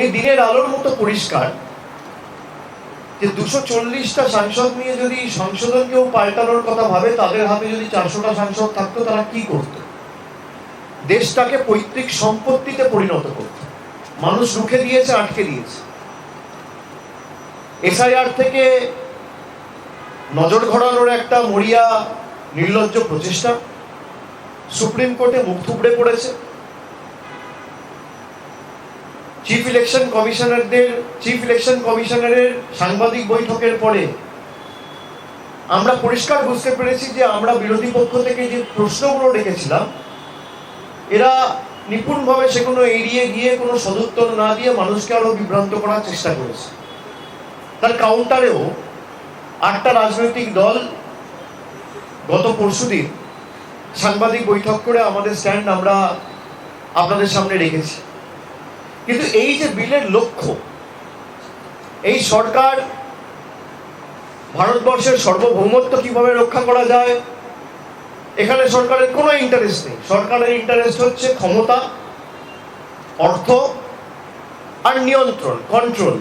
এই দিনের আলোর মতো পরিষ্কার যে 240টা সাংসদ নিয়ে যদি সংশোধন কেউ পাল্টানোর কথা ভাবে, তাদের হাতে যদি 400টা সাংসদ থাকতো, তারা কি করত? দেশটাকে পৈতৃক সম্পত্তিতে পরিণত করত। মানুষ রুখে দিয়েছে, আটকে দিয়েছে। এসআইআর থেকে নজর ঘোরানোর একটা মরিয়া নির্লজ্জ প্রচেষ্টা, সুপ্রিম কোর্টে মুখ থুবড়ে পড়েছে। চিফ ইলেকশন কমিশনারের সাংবাদিক বৈঠকের পরে আমরা পরিষ্কার বুঝতে পেরেছি যে আমরা বিরোধী পক্ষ থেকে যে প্রশ্নগুলো রেখেছিলাম, এরা নিপুণভাবে সেগুলো এড়িয়ে গিয়ে কোনো সদুত্তর না দিয়ে মানুষকে আরো বিভ্রান্ত করার চেষ্টা করেছে। তার কাউন্টারেও 8টা রাজনৈতিক দল গত পরশুদিন সাংবাদিক বৈঠক করে আমাদের স্ট্যান্ড আমরা আপনাদের সামনে রেখেছি। কিন্তু এই যে বিলের লক্ষ্য, এই সরকার ভারতবর্ষের সার্বভৌমত্ব কিভাবে রক্ষা করা যায়, এখানে সরকারের কোনো ইন্টারেস্ট নেই। সরকারের ইন্টারেস্ট হচ্ছে ক্ষমতা, অর্থ আর নিয়ন্ত্রণ, কন্ট্রোল।